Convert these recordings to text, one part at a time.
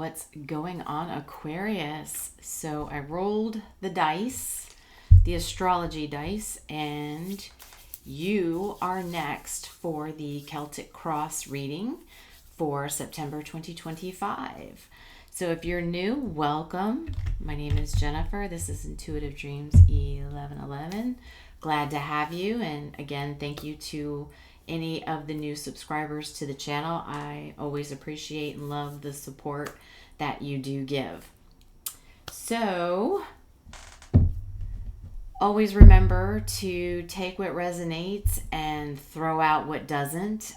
what's going on, Aquarius? So I rolled the dice, the astrology dice, and you are next for the Celtic Cross reading for September 2025. So if you're new, welcome. My name is Jennifer. This is Intuitive Dreams 1111. Glad to have you. And again, thank you to any of the new subscribers to the channel. I always appreciate and love the support that you do give. So always remember to take what resonates and throw out what doesn't.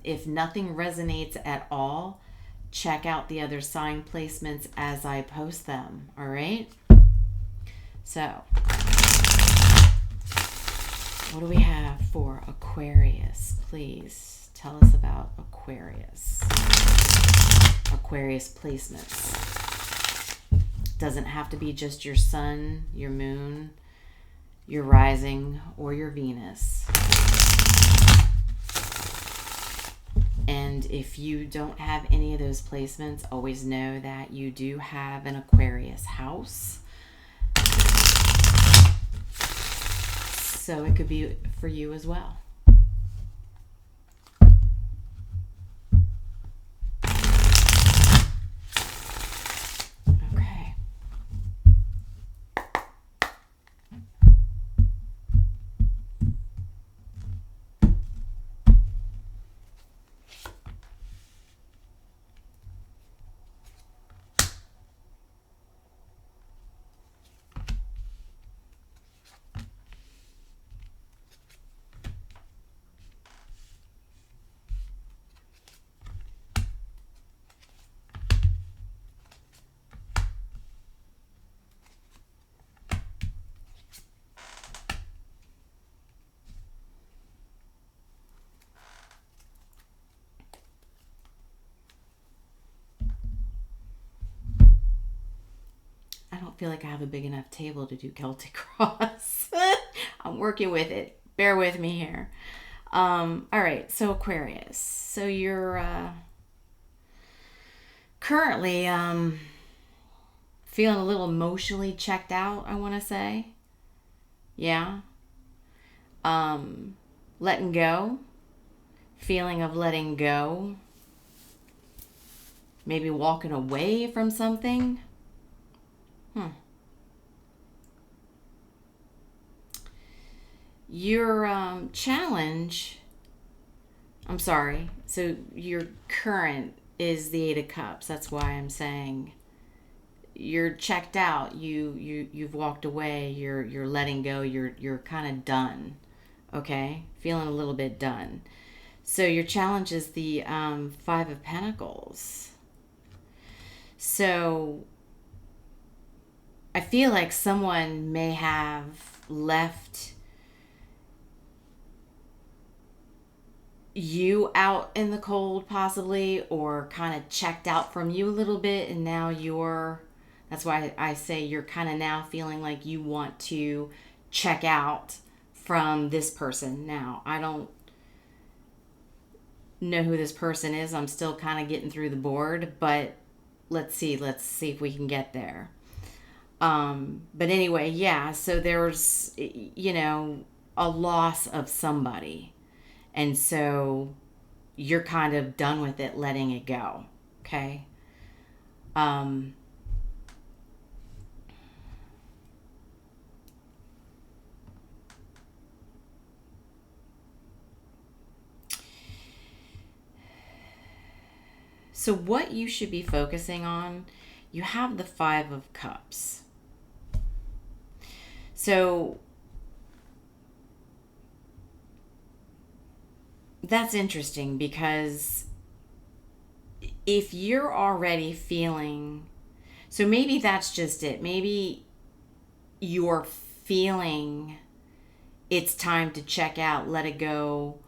If nothing resonates at all, check out the other sign placements as I post them. All right. So what do we have for Aquarius? Please tell us about Aquarius. Aquarius placements. Doesn't have to be just your sun, your moon, your rising, or your Venus. And if you don't have any of those placements, always know that you do have an Aquarius house. So it could be for you as well. Okay. I don't feel like I have a big enough table to do Celtic Cross. I'm working with it. Bear with me here. All right, so Aquarius. So you're currently feeling a little emotionally checked out, I want to say. Yeah. Letting go. Feeling of letting go. Maybe walking away from something. Your challenge, I'm sorry, so your current is the Eight of Cups. That's why I'm saying you're checked out. You've walked away. You're letting go. You're kind of done. Okay, feeling a little bit done. So your challenge is the Five of Pentacles. So I feel like someone may have left you out in the cold possibly, or kind of checked out from you a little bit, and now that's why I say you're kind of now feeling like you want to check out from this person. Now, I don't know who this person is. I'm still kind of getting through the board, but let's see if we can get there. But anyway, yeah, so there's, a loss of somebody. And so you're kind of done with it, letting it go. Okay. So what you should be focusing on, you have the Five of Cups. So that's interesting, because if you're already feeling, so maybe that's just it. Maybe you're feeling it's time to check out, let it go,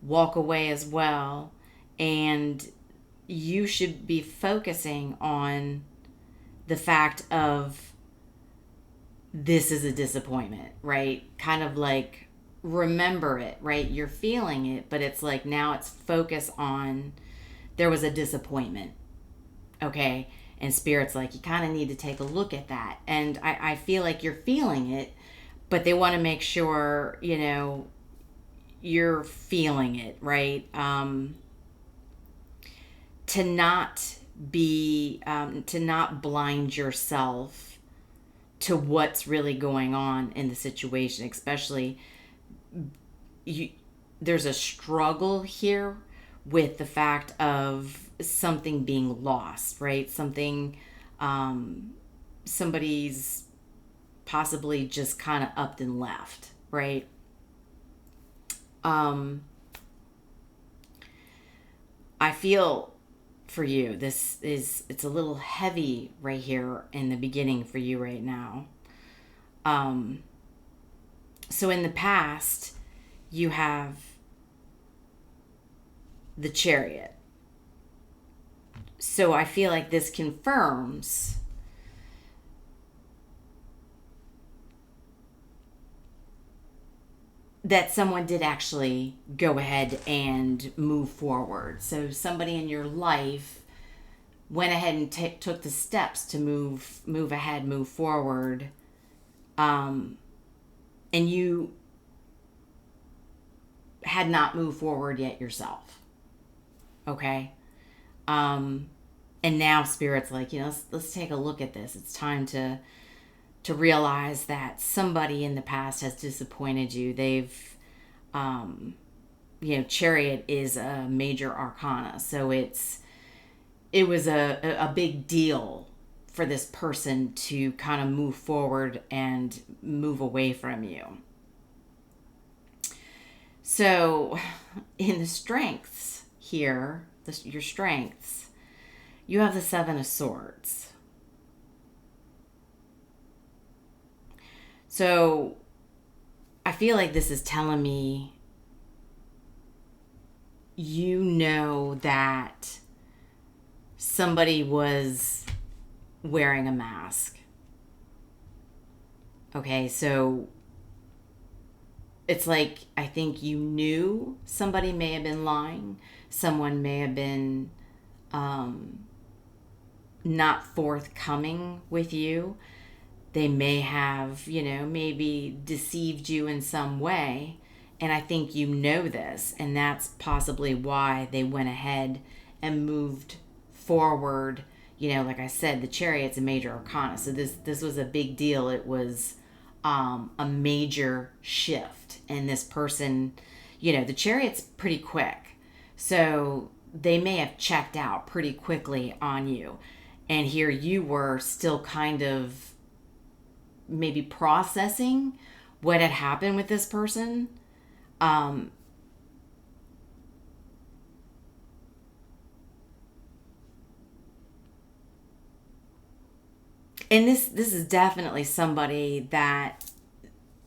walk away as well. And you should be focusing on the fact of this is a disappointment, right? Kind of like remember it, right? You're feeling it, but it's like now it's focus on there was a disappointment, okay? And Spirit's like, you kind of need to take a look at that. And I feel like you're feeling it, but they want to make sure, you know, you're feeling it, right? To not be, to not blind yourself to what's really going on in the situation, especially there's a struggle here with the fact of something being lost, right? Something, somebody's possibly just kind of upped and left, right? I feel for you, it's a little heavy right here in the beginning for you right now. So in the past, you have the Chariot. So I feel like this confirms that someone did actually go ahead and move forward. So somebody in your life went ahead and took the steps to move ahead, move forward, and you had not moved forward yet yourself. Okay? And now Spirit's like, you know, let's take a look at this. It's time to realize that somebody in the past has disappointed you. They've, you know, Chariot is a major arcana. So it was a big deal for this person to kind of move forward and move away from you. So in the strengths here, your strengths, you have the Seven of Swords. So I feel like this is telling me you know that somebody was wearing a mask. Okay, so it's like I think you knew somebody may have been lying. Someone may have been not forthcoming with you. They may have, you know, maybe deceived you in some way. And I think you know this. And that's possibly why they went ahead and moved forward. You know, like I said, the Chariot's a major arcana. So this was a big deal. It was a major shift. And this person, you know, the Chariot's pretty quick. So they may have checked out pretty quickly on you. And here you were still kind of maybe processing what had happened with this person. And this is definitely somebody that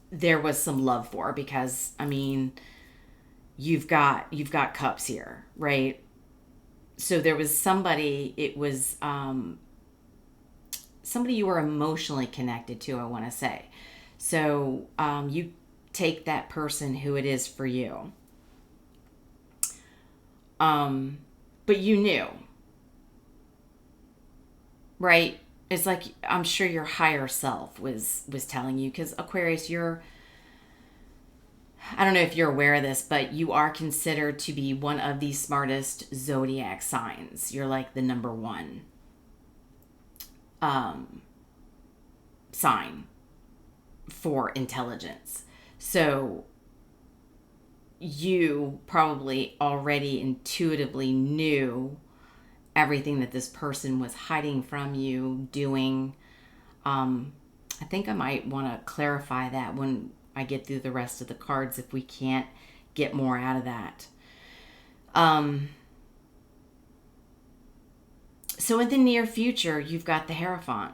there was some love for, because I mean, you've got cups here, right? So there was somebody, it was somebody you were emotionally connected to, I want to say. So you take that person who it is for you. But you knew, right? It's like, I'm sure your higher self was telling you, because Aquarius, I don't know if you're aware of this, but you are considered to be one of the smartest zodiac signs. You're like the number one sign for intelligence. So you probably already intuitively knew everything that this person was hiding from you, doing. I think I might want to clarify that when I get through the rest of the cards, if we can't get more out of that. So in the near future, you've got the Hierophant.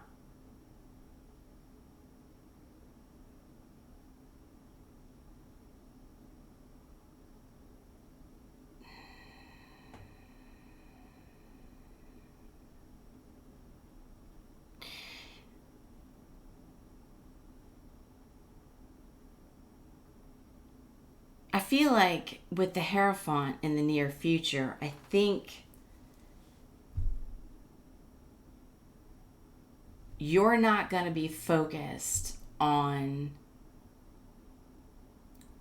I feel like with the Hierophant in the near future, I think you're not going to be focused on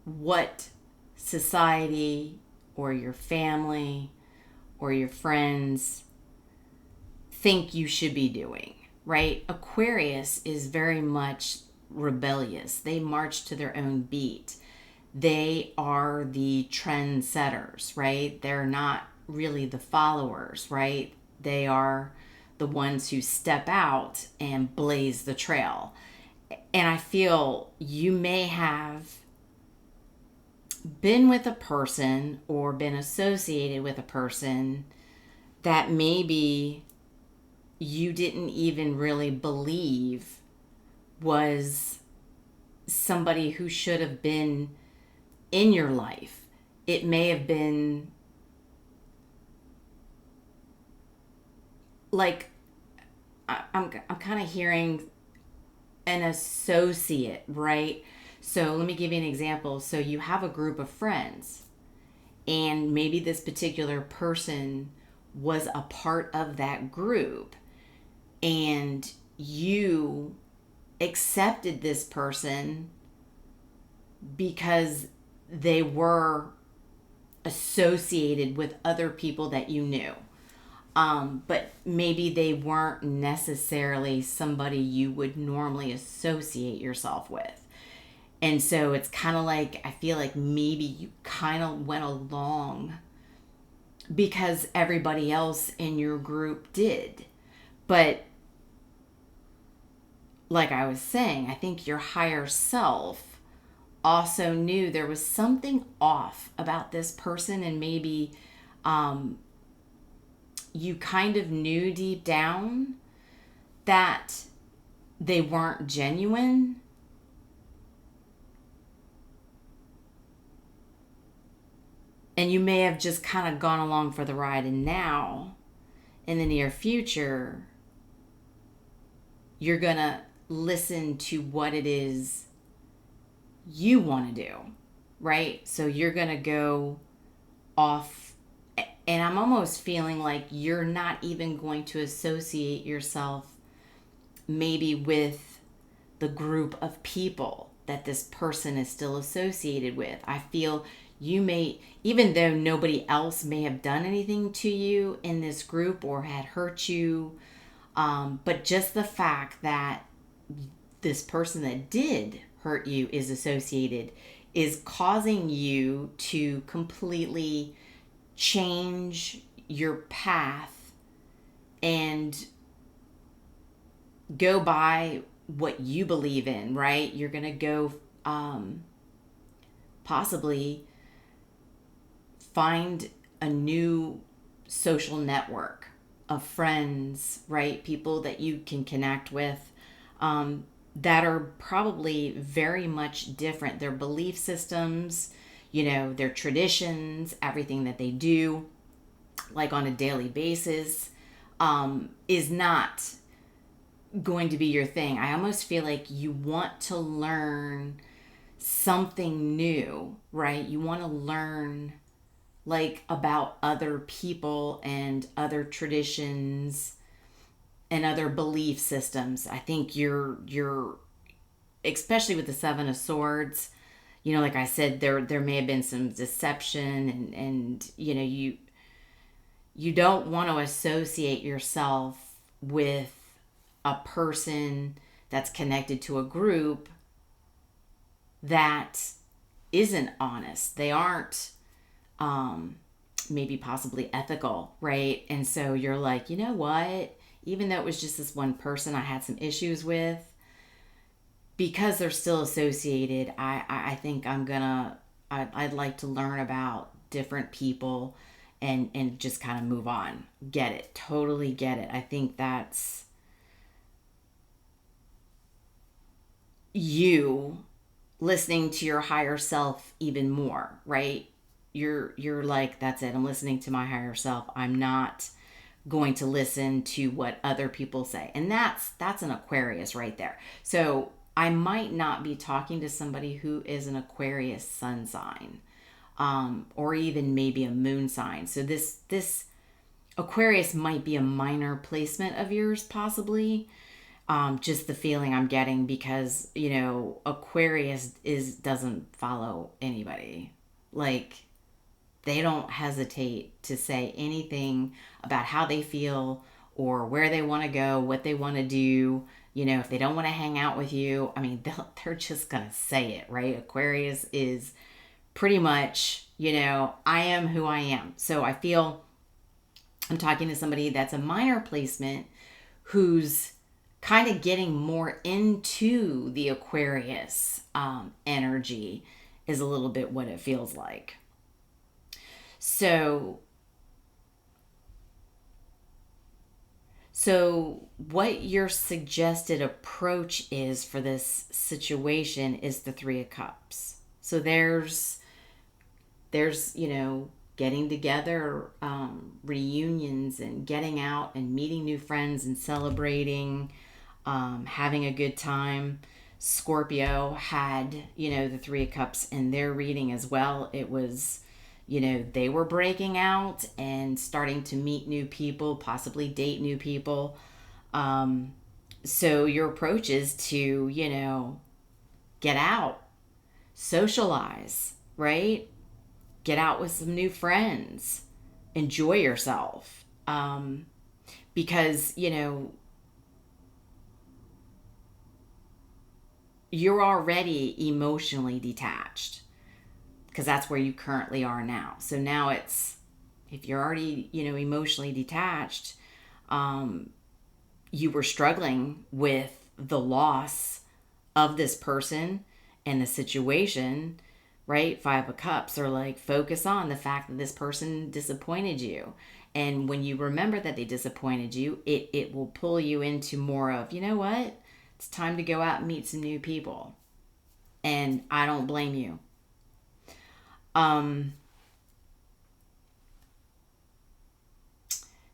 what society or your family or your friends think you should be doing, right? Aquarius is very much rebellious. They march to their own beat. They are the trendsetters, right? They're not really the followers, right? They are the ones who step out and blaze the trail. And I feel you may have been with a person or been associated with a person that maybe you didn't even really believe was somebody who should have been in your life. It may have been like, I'm kind of hearing an associate, right? So let me give you an example. So you have a group of friends, and maybe this particular person was a part of that group, and you accepted this person because they were associated with other people that you knew. But maybe they weren't necessarily somebody you would normally associate yourself with. And so it's kind of like, I feel like maybe you kind of went along because everybody else in your group did. But like I was saying, I think your higher self also knew there was something off about this person, and maybe you kind of knew deep down that they weren't genuine. And you may have just kind of gone along for the ride, and now, in the near future, you're going to listen to what it is you want to do, right? So you're going to go off, and I'm almost feeling like you're not even going to associate yourself maybe with the group of people that this person is still associated with. I feel you may, even though nobody else may have done anything to you in this group or had hurt you, but just the fact that this person that did hurt you is associated is causing you to completely change your path and go by what you believe in, right? You're going to go possibly find a new social network of friends, right? People that you can connect with that are probably very much different. Their belief systems, their traditions, everything that they do, like on a daily basis, is not going to be your thing. I almost feel like you want to learn something new, right? You want to learn like about other people and other traditions and other belief systems. I think you're especially with the Seven of Swords, like I said, there may have been some deception, and you don't want to associate yourself with a person that's connected to a group that isn't honest. They aren't maybe possibly ethical, right? And so you're like, you know what? Even though it was just this one person I had some issues with, because they're still associated, I think I'd like to learn about different people and just kind of move on. Get it. Totally get it. I think that's you listening to your higher self even more, right? You're like, that's it. I'm listening to my higher self. I'm not going to listen to what other people say. And that's an Aquarius right there. So I might not be talking to somebody who is an Aquarius sun sign, or even maybe a moon sign. So this Aquarius might be a minor placement of yours, possibly. Just the feeling I'm getting, because, Aquarius doesn't follow anybody. Like, they don't hesitate to say anything about how they feel or where they want to go, what they want to do. If they don't want to hang out with you, I mean, they're just going to say it, right? Aquarius is pretty much, I am who I am. So I feel I'm talking to somebody that's a minor placement who's kind of getting more into the Aquarius energy, is a little bit what it feels like. So what your suggested approach is for this situation is the Three of Cups. So there's getting together, reunions, and getting out and meeting new friends and celebrating, having a good time. Scorpio had, the Three of Cups in their reading as well. It was, they were breaking out and starting to meet new people, possibly date new people. So your approach is to, get out, socialize, right? Get out with some new friends, enjoy yourself. Because, you're already emotionally detached, because that's where you currently are now. So now it's, if you're already, emotionally detached, you were struggling with the loss of this person and the situation, right? Five of Cups are like, focus on the fact that this person disappointed you. And when you remember that they disappointed you, it will pull you into more of, you know what? It's time to go out and meet some new people. And I don't blame you.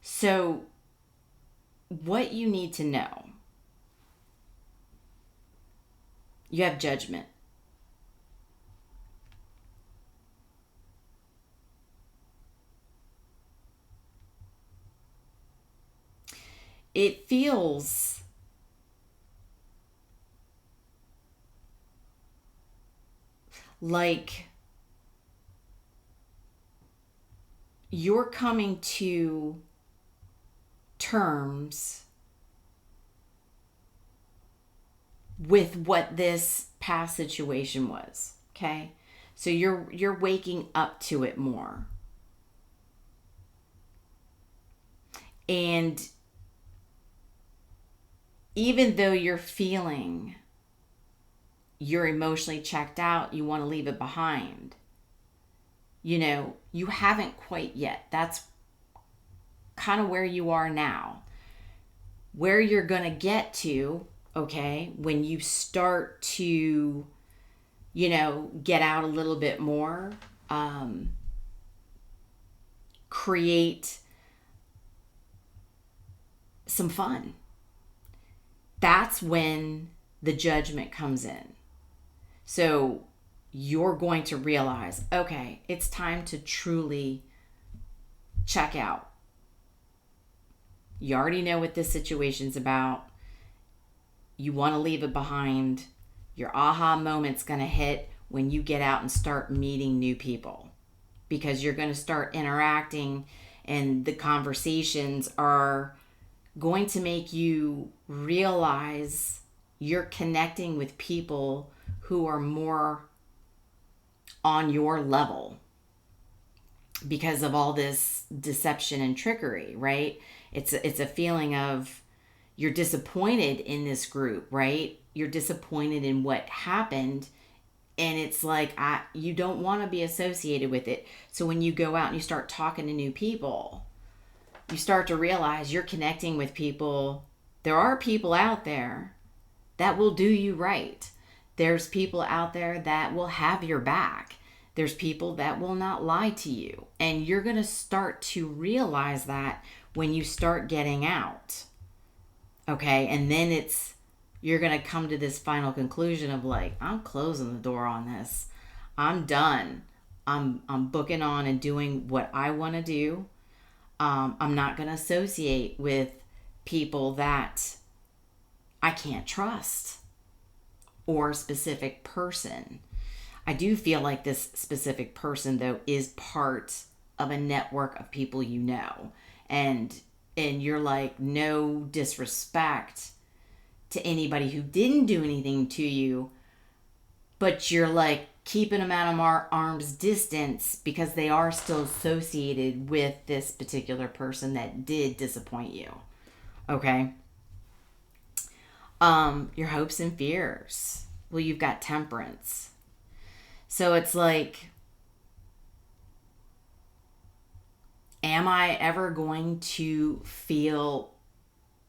So what you need to know, you have Judgment. It feels like you're coming to terms with what this past situation was, okay? So you're waking up to it more. And even though you're feeling you're emotionally checked out, you want to leave it behind, you haven't quite yet. That's kind of where you are now. Where you're going to get to, okay, when you start to, get out a little bit more, create some fun. That's when the Judgment comes in. So you're going to realize, okay, it's time to truly check out. You already know what this situation's about. You want to leave it behind. Your aha moment's going to hit when you get out and start meeting new people, because you're going to start interacting, and the conversations are going to make you realize you're connecting with people who are more on your level because of all this deception and trickery, right? It's a feeling of you're disappointed in this group, right? You're disappointed in what happened, and it's like you don't want to be associated with it. So when you go out and you start talking to new people, you start to realize you're connecting with people. There are people out there that will do you right. There's people out there that will have your back. There's people that will not lie to you. And you're going to start to realize that when you start getting out. Okay? And then you're going to come to this final conclusion of like, I'm closing the door on this. I'm done. I'm booking on and doing what I want to do. I'm not going to associate with people that I can't trust, or a specific person. I do feel like this specific person, though, is part of a network of people you know. And you're like, no disrespect to anybody who didn't do anything to you, but you're like keeping them out of arm's distance because they are still associated with this particular person that did disappoint you. Okay? Your hopes and fears. Well, you've got temperance. So it's like, am I ever going to feel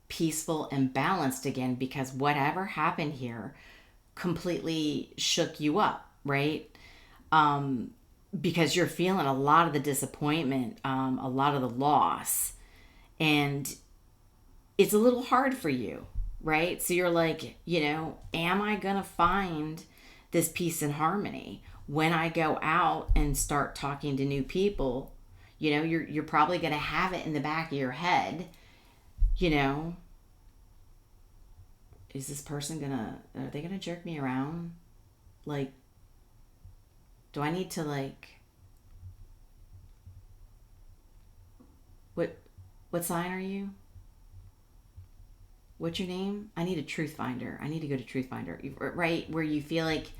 peaceful and balanced again? Because whatever happened here completely shook you up, right? Because you're feeling a lot of the disappointment, a lot of the loss, and it's a little hard for you, right? So you're like, am I going to find this peace and harmony when I go out and start talking to new people? You're probably going to have it in the back of your head, is this person are they gonna jerk me around? Like, do I need to, like, what sign are you? What's your name? I need a truth finder. I need to go to truth finder, right? Where you feel like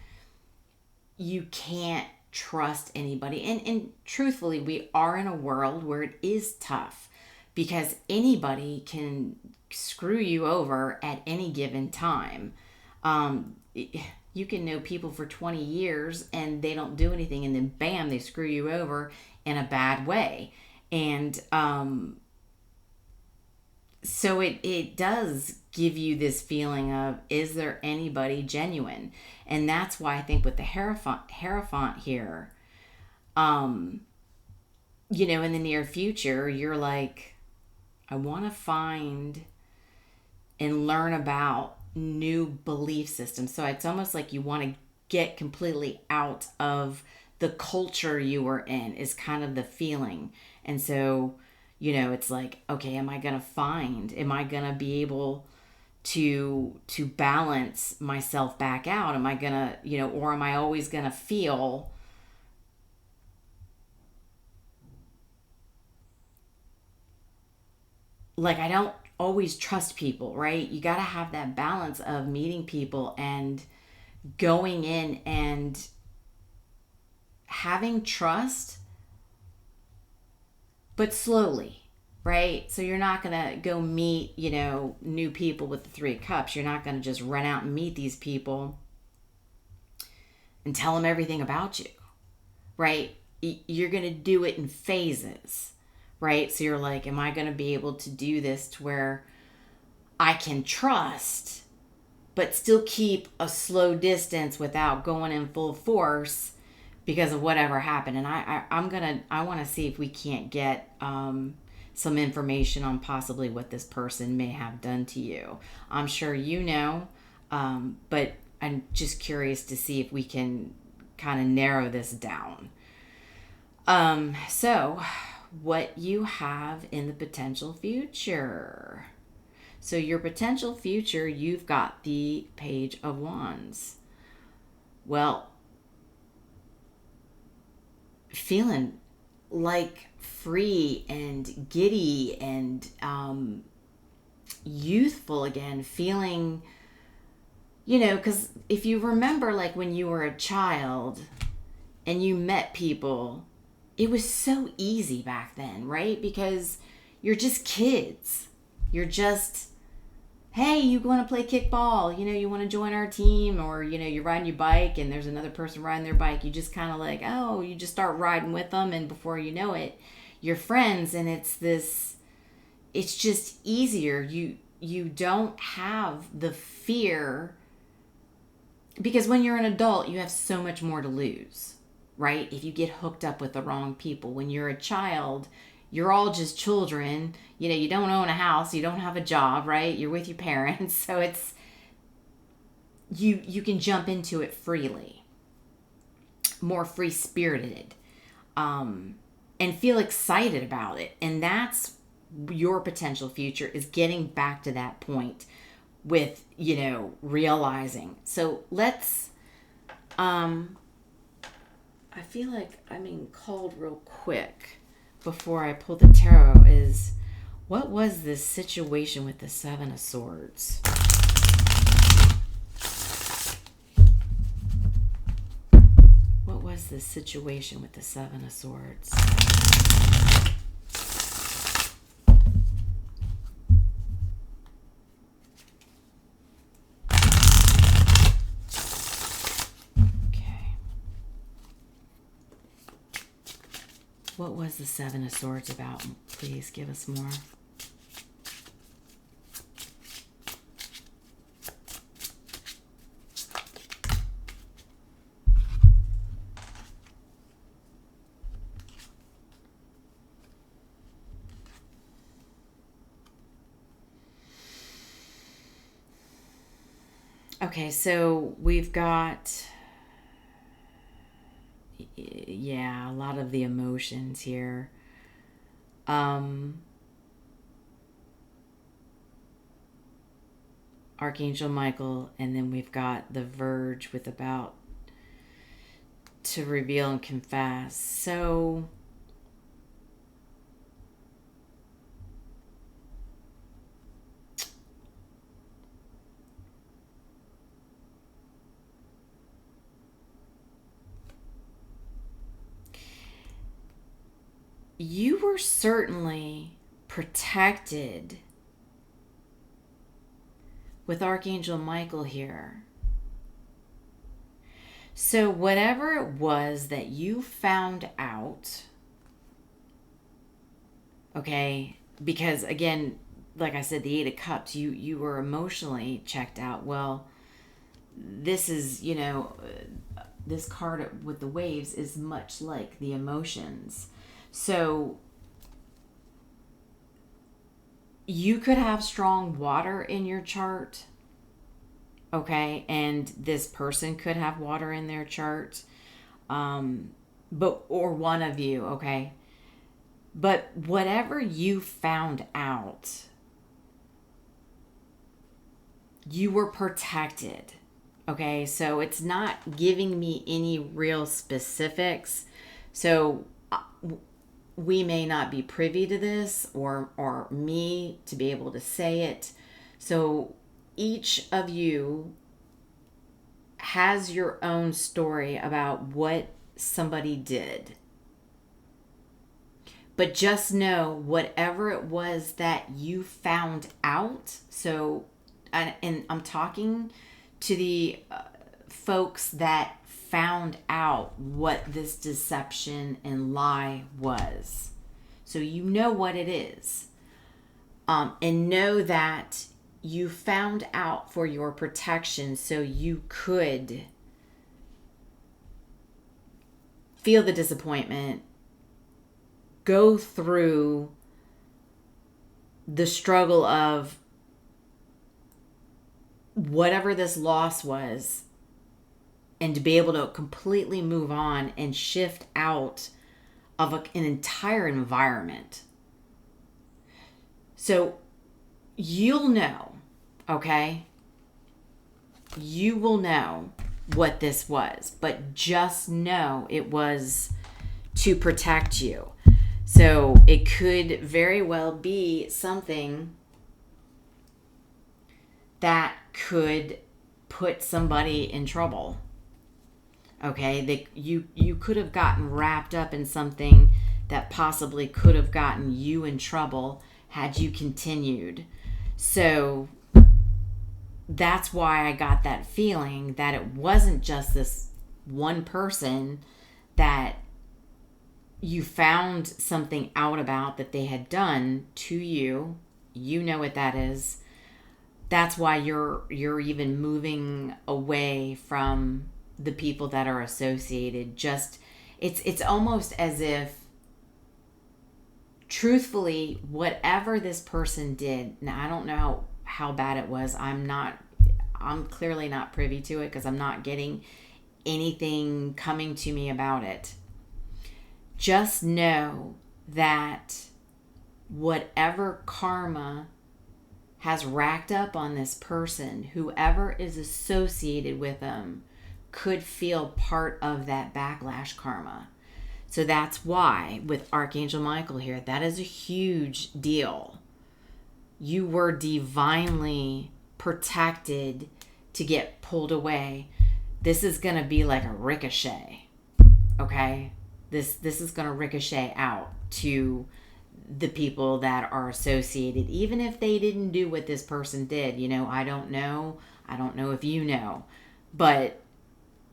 you can't trust anybody. And truthfully, we are in a world where it is tough because anybody can screw you over at any given time. You can know people for 20 years and they don't do anything, and then bam, they screw you over in a bad way. And so it does give you this feeling of, is there anybody genuine? And that's why I think with the Hierophant here, in the near future, you're like, I want to find and learn about new belief systems. So it's almost like you want to get completely out of the culture you were in, is kind of the feeling. And so, it's like, okay, am I going to be able to balance myself back out? Am I going to, or am I always going to feel like I don't always trust people, right? You got to have that balance of meeting people and going in and having trust, but slowly, right? So you're not going to go meet, new people with the 3 of Cups. You're not going to just run out and meet these people and tell them everything about you, right? You're going to do it in phases. Right? So you're like, am I going to be able to do this to where I can trust, but still keep a slow distance without going in full force because of whatever happened? And I want to see if we can't get some information on possibly what this person may have done to you. I'm sure but I'm just curious to see if we can kind of narrow this down. So what you have in the potential future. So your potential future, you've got the Page of Wands. Well, feeling like free and giddy and youthful again, feeling, because if you remember, like when you were a child and you met people, it was so easy back then, right? Because you're just kids. You're just, hey, you want to play kickball? You want to join our team? Or, you're riding your bike and there's another person riding their bike. You just kind of like, you just start riding with them. And before you know it, you're friends. And it's just easier. You don't have the fear, because when you're an adult, you have so much more to lose. Right? If you get hooked up with the wrong people. When you're a child, you're all just children. You don't own a house. You don't have a job, right? You're with your parents. So it's, you can jump into it freely. More free-spirited. And feel excited about it. And that's your potential future, is getting back to that point with, realizing. So let's, I feel like I'm being called real quick before I pull the tarot is, what was this situation with the Seven of Swords? What was this situation with the Seven of Swords? What was the Seven of Swords about? Please give us more. Okay, so we've got, a lot of the emotions here. Archangel Michael, and then we've got the Verge with about to reveal and confess. So you were certainly protected with Archangel Michael here. So whatever it was that you found out, okay, because again, like I said, the Eight of Cups, you were emotionally checked out. Well, this is, this card with the waves is much like the emotions. So you could have strong water in your chart, okay, and this person could have water in their chart, or one of you, okay. But whatever you found out, you were protected, okay. So it's not giving me any real specifics. So we may not be privy to this or me to be able to say it. So each of you has your own story about what somebody did. But just know whatever it was that you found out. So, and I'm talking to the folks that found out what this deception and lie was. So you know what it is. And know that you found out for your protection so you could feel the disappointment, go through the struggle of whatever this loss was, and to be able to completely move on and shift out of an entire environment. So you'll know, okay? You will know what this was, but just know it was to protect you. So it could very well be something that could put somebody in trouble. Okay, you could have gotten wrapped up in something that possibly could have gotten you in trouble had you continued. So that's why I got that feeling that it wasn't just this one person that you found something out about that they had done to you. You know what that is. That's why you're even moving away from the people that are associated. Just it's almost as if, truthfully, whatever this person did, now I don't know how bad it was. I'm clearly not privy to it because I'm not getting anything coming to me about it. Just know that whatever karma has racked up on this person, whoever is associated with them could feel part of that backlash karma. So that's why with Archangel Michael here, that is a huge deal. You were divinely protected to get pulled away. This is going to be like a ricochet. Okay? This is going to ricochet out to the people that are associated, even if they didn't do what this person did. You know, I don't know if you know, but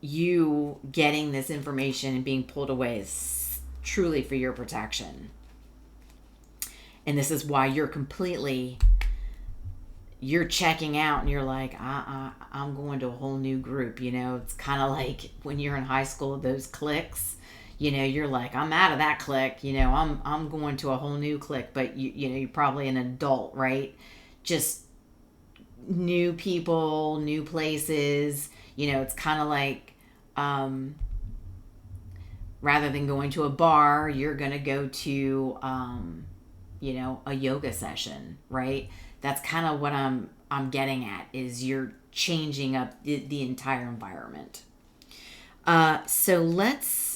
you getting this information and being pulled away is truly for your protection. And this is why you're checking out and you're like, I'm going to a whole new group. You know, it's kind of like when you're in high school, those cliques. You know, you're like, I'm out of that clique. You know, I'm going to a whole new clique. But you know, you're probably an adult, right? Just new people, new places. You know, it's kind of like, rather than going to a bar, you're gonna go to, you know, a yoga session, right? That's kind of what I'm getting at, is you're changing up the entire environment. So let's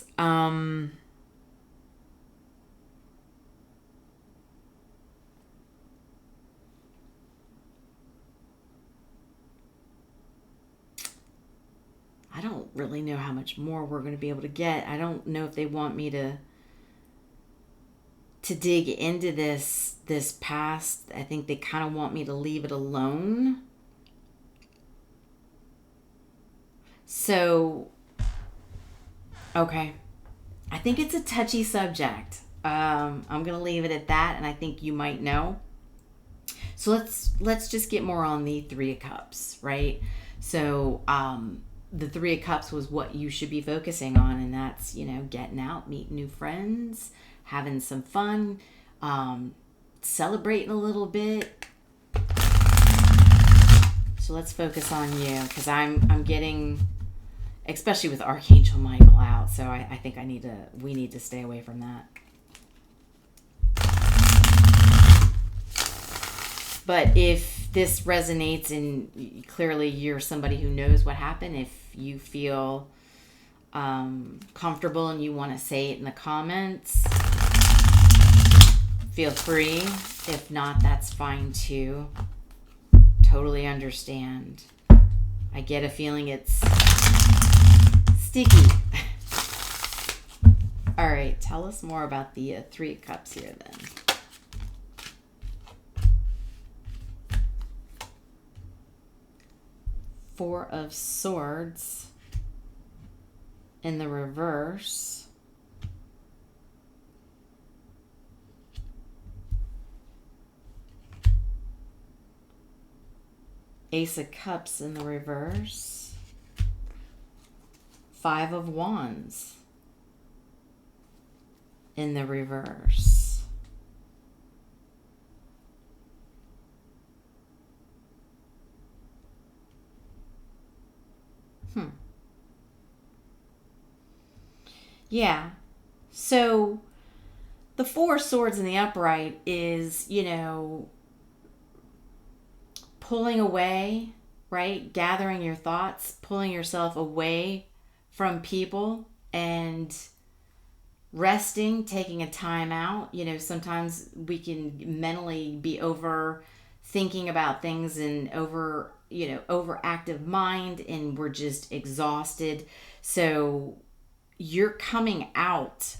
I don't really know how much more we're going to be able to get. I don't know if they want me to dig into this past. I think they kind of want me to leave it alone. So, okay. I think it's a touchy subject. I'm going to leave it at that, and I think you might know. So let's just get more on the Three of Cups, right? So, the Three of Cups was what you should be focusing on, and that's, you know, getting out, meeting new friends, having some fun, celebrating a little bit. So let's focus on you, because I'm getting, especially with Archangel Michael out, so I think we need to stay away from that. But if this resonates and clearly you're somebody who knows what happened, if you feel comfortable and you want to say it in the comments, feel free. If not, that's fine too. Totally understand. I get a feeling it's sticky. All right, tell us more about the Three of Cups here then. Four of Swords in the reverse. Ace of Cups in the reverse. Five of Wands in the reverse. Yeah. So the Four of Swords in the upright is, you know, pulling away, right? Gathering your thoughts, pulling yourself away from people and resting, taking a time out. You know, sometimes we can mentally be over thinking about things and overactive mind, and we're just exhausted. So you're coming out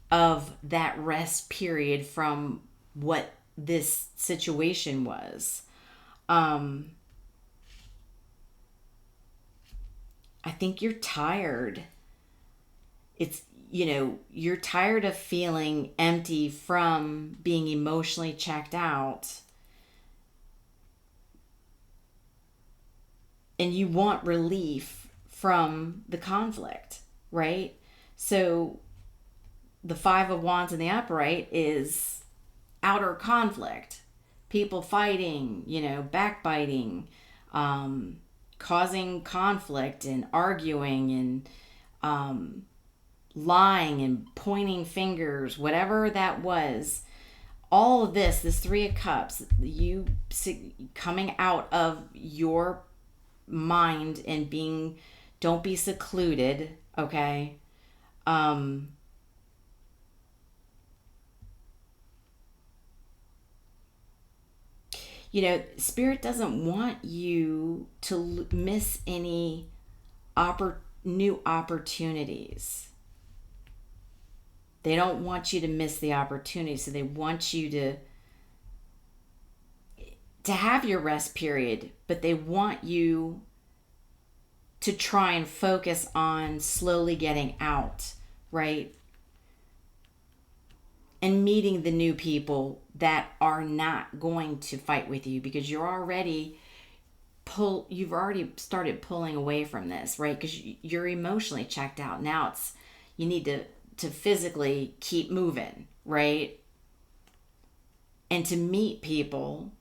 of that rest period from what this situation was. I think you're tired. It's, you know, you're tired of feeling empty from being emotionally checked out. And you want relief from the conflict, right? So the Five of Wands in the upright is outer conflict. People fighting, you know, backbiting, causing conflict and arguing and lying and pointing fingers, whatever that was. all of this Three of Cups, you coming out of your mind and don't be secluded, okay? Spirit doesn't want you to miss any new opportunities. They don't want you to miss the opportunity, so they want you to have your rest period, but they want you to try and focus on slowly getting out, right? And meeting the new people that are not going to fight with you, because you've already started pulling away from this, right? Because you're emotionally checked out. Now you need to physically keep moving, right? And to meet people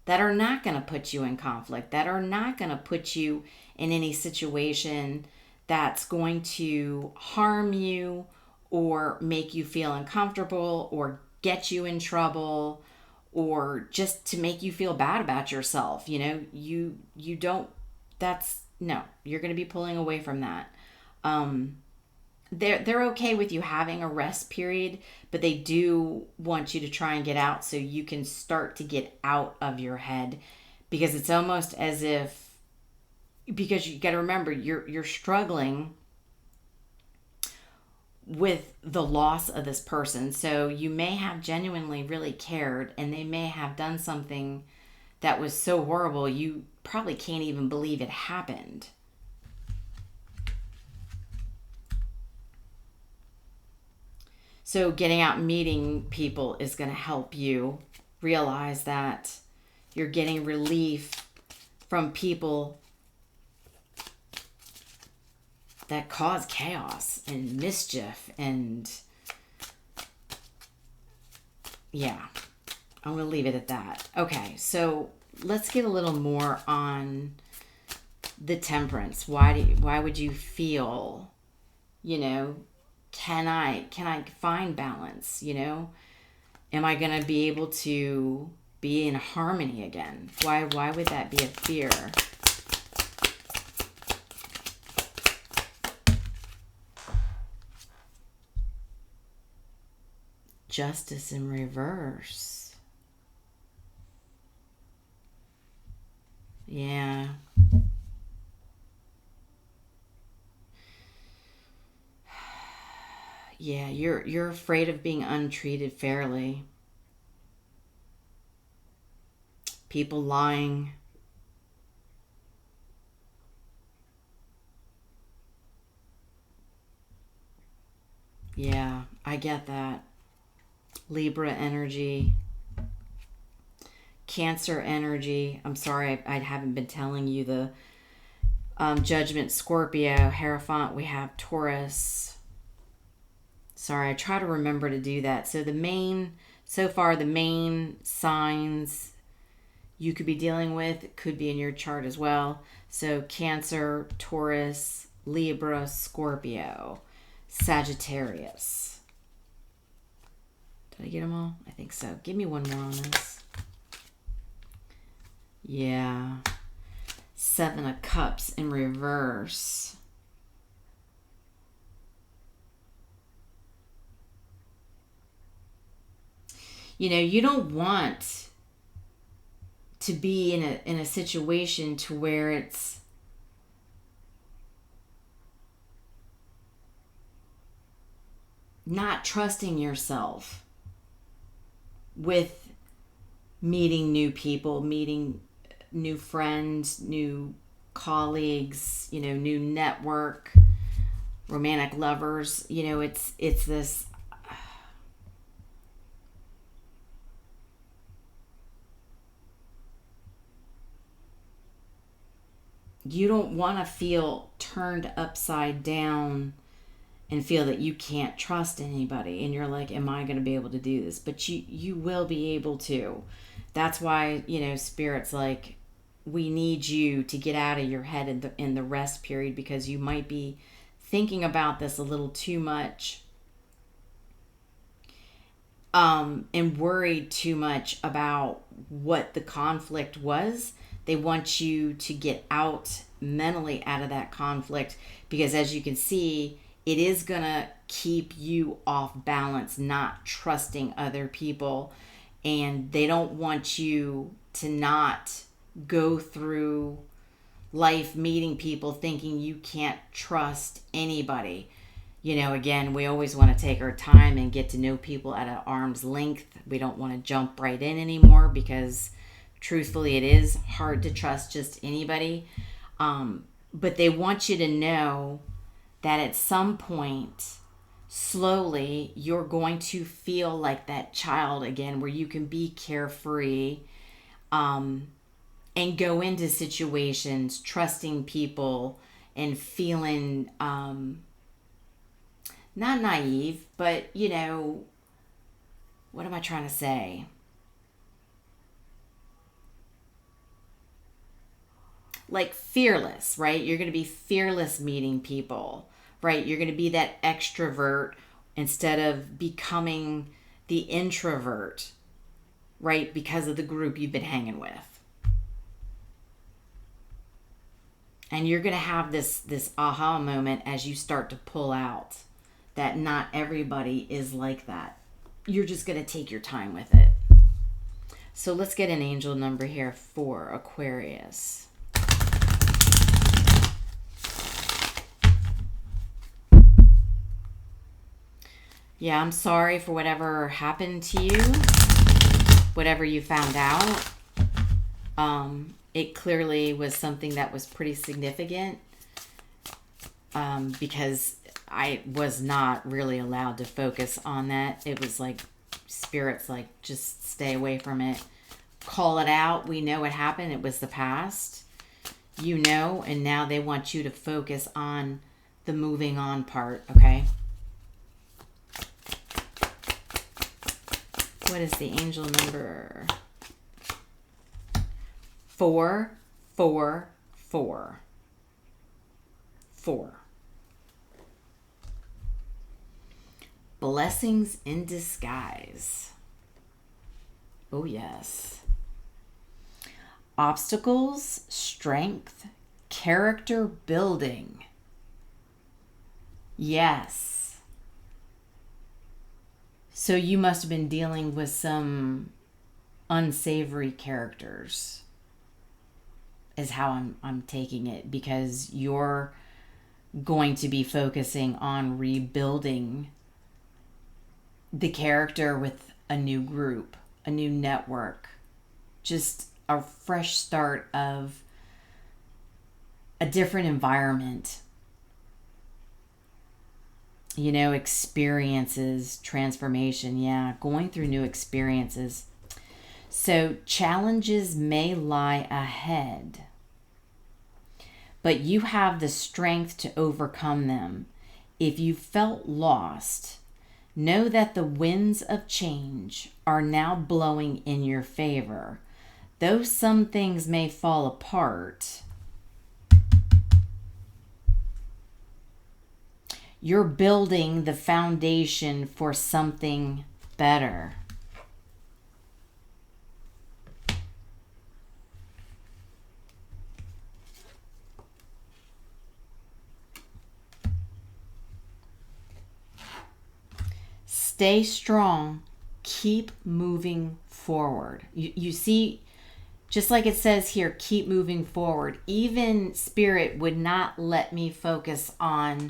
that are not going to put you in conflict, that are not going to put you in any situation that's going to harm you or make you feel uncomfortable or get you in trouble or just to make you feel bad about yourself. You don't, no, you're going to be pulling away from that. They're okay with you having a rest period, but they do want you to try and get out so you can start to get out of your head, because it's almost as if, because you got to remember, you're struggling with the loss of this person. So you may have genuinely really cared, and they may have done something that was so horrible you probably can't even believe it happened. So getting out and meeting people is going to help you realize that you're getting relief from people that cause chaos and mischief. And yeah, I'm going to leave it at that. Okay, so let's get a little more on the Temperance. Why would you feel, can I find balance? Am I going to be able to be in harmony again? Why would that be a fear? Justice in reverse. Yeah. Yeah, you're afraid of being untreated fairly. People lying. Yeah, I get that. Libra energy. Cancer energy. I'm sorry I haven't been telling you the Judgment, Scorpio, Hierophant. We have Taurus. Sorry, I try to remember to do that. So the main signs you could be dealing with could be in your chart as well. So Cancer, Taurus, Libra, Scorpio, Sagittarius. Did I get them all? I think so. Give me one more on this. Yeah. Seven of Cups in reverse. You don't want to be in a situation to where it's not trusting yourself with meeting new people, meeting new friends, new colleagues, new network, romantic lovers. It's this. You don't want to feel turned upside down and feel that you can't trust anybody. And you're like, am I going to be able to do this? But you will be able to. That's why, Spirit's like, we need you to get out of your head in the rest period, because you might be thinking about this a little too much. and worried too much about what the conflict was. They want you to get out mentally out of that conflict, because as you can see, it is going to keep you off balance, not trusting other people. And they don't want you to not go through life meeting people thinking you can't trust anybody. You know, again, we always want to take our time and get to know people at an arm's length. We don't want to jump right in anymore, because truthfully, it is hard to trust just anybody. But they want you to know that at some point, slowly, you're going to feel like that child again, where you can be carefree, and go into situations trusting people and feeling not naive, but you know, what am I trying to say? Like fearless, right? You're going to be fearless meeting people, right? You're going to be that extrovert instead of becoming the introvert, right? Because of the group you've been hanging with. And you're going to have this aha moment as you start to pull out that not everybody is like that. You're just going to take your time with it. So let's get an angel number here for Aquarius. Yeah, I'm sorry for whatever happened to you, whatever you found out. It clearly was something that was pretty significant, because I was not really allowed to focus on that. It was like spirits like, just stay away from it. Call it out. We know what happened. It was the past. You know, and now they want you to focus on the moving on part, okay? What is the angel number? 4, 4, 4. 4. Blessings in disguise. Oh, yes. Obstacles, strength, character building. Yes. So you must have been dealing with some unsavory characters, is how I'm taking it, because you're going to be focusing on rebuilding the character with a new group, a new network, just a fresh start of a different environment. You know, experiences, transformation, yeah, going through new experiences. So challenges may lie ahead, but you have the strength to overcome them. If you felt lost, know that the winds of change are now blowing in your favor. Though some things may fall apart, you're building the foundation for something better. Stay strong. Keep moving forward. You see, just like it says here, keep moving forward. Even Spirit would not let me focus on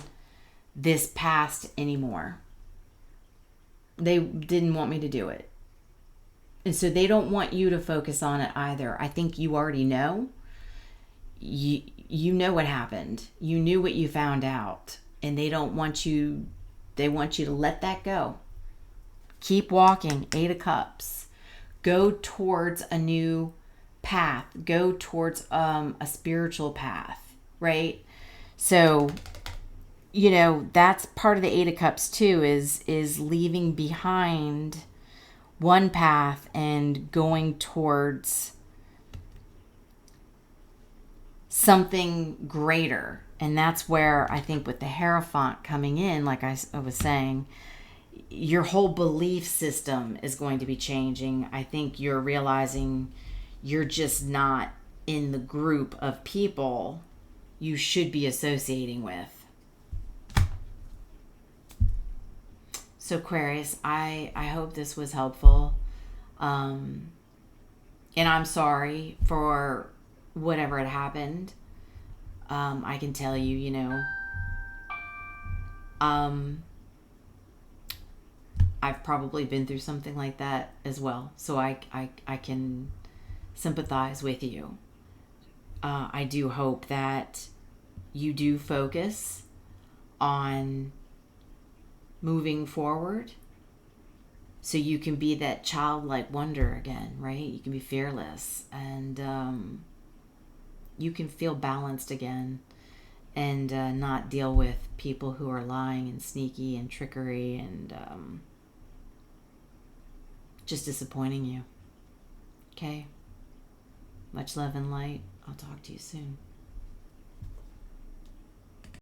this past anymore. They didn't want me to do it. And so they don't want you to focus on it either. I think you already know. You know what happened. You knew what you found out. And they don't want you, they want you to let that go. Keep walking. 8 of Cups. Go towards a new path. Go towards a spiritual path, right? So, you know, that's part of the 8 of Cups too, is leaving behind one path and going towards something greater. And that's where I think with the Hierophant coming in, like I was saying, your whole belief system is going to be changing. I think you're realizing you're just not in the group of people you should be associating with. So Aquarius, I hope this was helpful. And I'm sorry for whatever had happened. I can tell you, you know, I've probably been through something like that as well. So I can sympathize with you. I do hope that you do focus on moving forward so you can be that childlike wonder again, right? You can be fearless, and you can feel balanced again, and not deal with people who are lying and sneaky and trickery and just disappointing you. Okay? Much love and light. I'll talk to you soon.